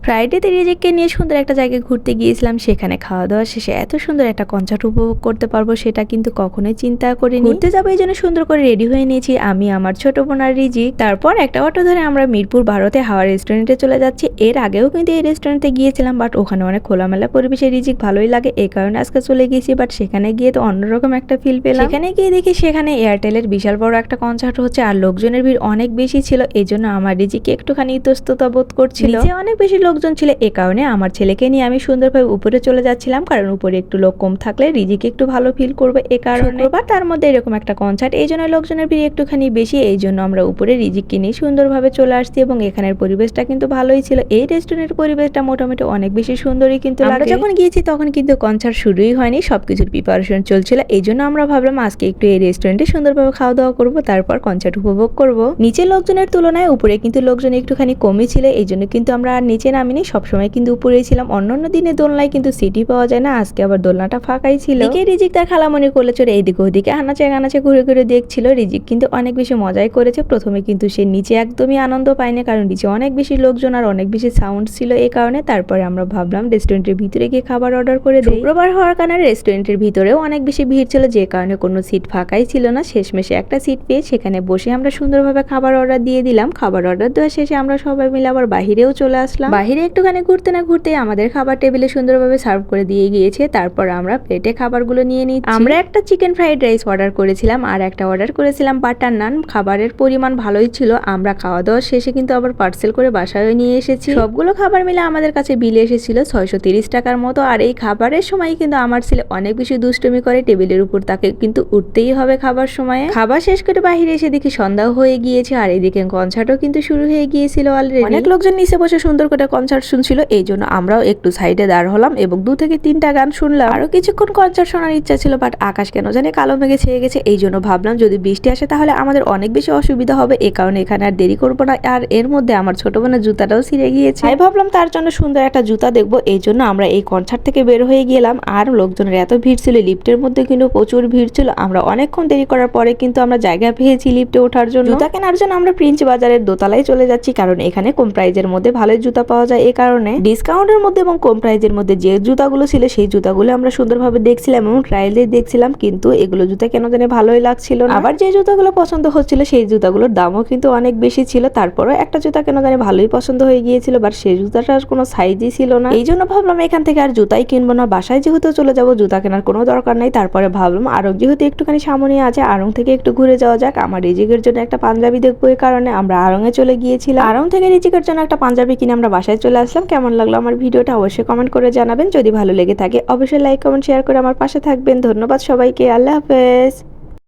ফ্রাইডেতে রিজিককে নিয়ে সুন্দর একটা জায়গায় ঘুরতে গিয়েছিলাম। সেখানে খাওয়া দাওয়া শেষে এত সুন্দর একটা কনসার্ট উপভোগ করতে পারবো সেটা কিন্তু কখনোই চিন্তা করিনি। ঘুরতে যাবো এই জন্য সুন্দর করে রেডি হয়ে নিয়েছি আমি, আমার ছোট বোন আর রিজিক। তারপর একটা অটো ধরে আমরা মিরপুর 12-তে হাওয়া রেস্টুরেন্টে চলে যাচ্ছি। এর আগেও কিন্তু এই রেস্টুরেন্টে গিয়েছিলাম, বাট ওখানে অনেক খোলামেলা পরিবেশে রিজিক ভালোই লাগে, এই কারণে আজকে চলে গিয়েছি। বাট সেখানে গিয়ে তো অন্যরকম একটা ফিল পেলাম। সেখানে গিয়ে দেখি সেখানে এয়ারটেলের বিশাল বড় একটা কনসার্ট হচ্ছে আর লোকজনের ভিড় অনেক বেশি ছিল, এই জন্য আমার রিজিক একটুখানি ইতস্ততা বোধ করছিল। অনেক বেশি লোকজন ছিল, এ কারণে আমার ছেলেকে নিয়ে আমি সুন্দরভাবে উপরে চলে যাচ্ছিলাম, কারণ উপরে একটু লোক কম থাকলে রিজিকে একটু ভালো ফিল করবে, এ কারণে। শুক্রবার তার মধ্যে এরকম একটা কনসার্ট, এই জন্য লোকজনের ভিড় একটুখানি বেশি, এই জন্য আমরা উপরে রিজিককে নিয়ে সুন্দরভাবে চলে আসছি এবং এখানের পরিবেশটা কিন্তু ভালোই ছিল। এই রেস্টুরেন্টের পরিবেশটা মোটামুটি অনেক বেশি সুন্দরই কিন্তু আমরা যখন গিয়েছি তখন কিন্তু কনসার্ট শুরুই হয়নি, সবকিছুর প্রিপারেশন চলছিল, এই জন্য আমরা ভাবলাম আজকে একটু এই রেস্টুরেন্টে সুন্দরভাবে খাওয়া দাওয়া করবো, তারপর কনসার্ট উপভোগ করব। নিচে লোকজনের তুলনায় উপরে কিন্তু লোকজন একটুখানি কমই ছিল, এই জন্য কিন্তু আমরা আর নিচে নামিনি, সবসময় কিন্তু উপরেই ছিলাম। অন্যান্য দিনে দোলনায় কিন্তু সিটই পাওয়া যায় না, আজকে আবার দোলনাটা ফাঁকাই ছিল। এদিকে রিজিক তার খালামণি কোলে চড়ে এইদিকে ওদিকে আনাচে কানাচে ঘুরে ঘুরে দেখছিল। রিজিক কিন্তু অনেক বেশি মজাই করেছে। প্রথমে কিন্তু সে নিচে একদমই আনন্দ পায়নি, কারণ নিচে অনেক বেশি লোকজন আর অনেক বেশি সাউন্ড ছিল, এই কারণে। তারপরে আমরা ভাবলাম রেস্টুরেন্টের ভিতরে গিয়ে খাবার অর্ডার করে দিই। শুক্রবার হওয়ার কারণে রেস্টুরেন্টের ভিতরেও অনেক বেশি ভিড় ছিল, যে কারণে কোনো সিট ফাঁকাই ছিল না। শেষমেশে একটা সিট পেয়ে সেখানে বসে আমরা সুন্দরভাবে খাবার অর্ডার দিয়ে দিলাম। খাবার অর্ডার দেওয়া শেষে আমরা সবাই মিলে আবার বাহিরেও চলে আসলাম। বাহিরে একটুখানি ঘুরতে না ঘুরতে আমাদের খাবার টেবিলে সুন্দরভাবে সার্ভ করে দিয়ে গিয়েছে। তারপর আমরা প্লেটে খাবারগুলো নিয়ে নিচ্ছি। আমরা একটা চিকেন ফ্রাইড রাইস অর্ডার করেছিলাম আর একটা অর্ডার করেছিলাম বাটার নান। খাবারের পরিমাণ ভালোই ছিল। আমরা খাওয়া দাওয়া শেষে কিন্তু আবার পার্সেল করে বাসায় নিয়ে এসেছি। সবগুলো খাবার মিলে আমাদের কাছে বিল এসেছিল 630 টাকার মতো। আর এই খাবারের সময় কিন্তু আমার ছেলে অনেক বেশি দুষ্টুমি করে, টেবিলের উপর তাকে কিন্তু উঠতেই হবে খাবার সময়ে। খাবার শেষ করে বাহিরে এসে দেখি সন্ধ্যাও হয়ে গিয়েছে আর এদিকে কনসার্টও কিন্তু শুরু হয়ে গিয়েছিল অলরেডি। অনেক লোকজন নিচে বসে সুন্দর করে কনসার্ট শুনছিল, এই জন্য আমরাও একটু সাইডে দাঁড় হলাম এবং 2 থেকে 3টা গান শুনলাম। আরো কিছুক্ষণ কনসার্ট শোনার ইচ্ছা ছিল, বাট আকাশ কেন জানে কালো মেঘে ছেয়ে গেছে, এই জন্য ভাবলাম যদি বৃষ্টি আসে তাহলে আমাদের অনেক বেশি অসুবিধা হবে, এই কারণে এখানে আর দেরি করবো না। আর এর মধ্যে আমার ছোট বোনের জুতাটাও ছিঁড়ে গিয়েছে, তাই ভাবলাম তার জন্য সুন্দর একটা জুতা দেখবো, এই জন্য আমরা এই কনসার্ট থেকে বের হয়ে গেলাম। আর লোকজনের এত ভিড় ছিল, লিফটের মধ্যে কিন্তু প্রচুর ভিড় ছিল। আমরা অনেকক্ষণ দেরি করার পরে কিন্তু আমরা জায়গা পেয়েছি লিফটে ওঠার জন্য। জুতা কেনার জন্য আমরা প্রিন্স বাজারের দোতলায় চলে যাচ্ছি, কারণ এখানে কম প্রাইজের মধ্যে ভালোই জুতা পাওয়া যায়, এই কারণে। ডিসকাউন্টের মধ্যে এবং কম প্রাইজের মধ্যে যে জুতাগুলো ছিল সেই জুতাগুলো আমরা সুন্দরভাবে দেখছিলাম এবং ট্রায়াল দিয়ে দেখছিলাম, কিন্তু এগুলো জুতা কেন জানি ভালোই লাগছিল না। আবার যে জুতাগুলো পছন্দ হচ্ছিল সেই জুতাগুলোর দামও কিন্তু অনেক বেশি ছিল। তারপরে একটা জুতা কেন জানি ভালোই পছন্দ হয়ে গিয়েছিল, বাট সেই জুতাটার কোনো সাইজই ছিল না, এই জন্য ভাবলাম এখান থেকে আর জুতাই কিনবো না, বাসায় যেহেতু চলে যাবো জুতা কেনার কোনো দরকার নাই। তারপরে ভাবলাম আরং যেহেতু একটুখানি সামনে আছে, আরং থেকে একটু ঘুরে যাওয়া যাক। আমার রিজিকের জন্য একটা পাঞ্জাবি দেখবো, এই কারণে আমরা আরঙে চলে গিয়েছিলাম। আরং থেকে রিজিকের জন্য একটা পাঞ্জাবি কিনে আমরা বাসায় চলে আসলাম। কেমন লাগলো আমার ভিডিওটা অবশ্যই কমেন্ট করে জানাবেন। যদি ভালো লেগে থাকে অবশ্যই লাইক কমেন্ট শেয়ার করে আমার পাশে থাকবেন। ধন্যবাদ সবাইকে, আল্লাহ হাফেজ।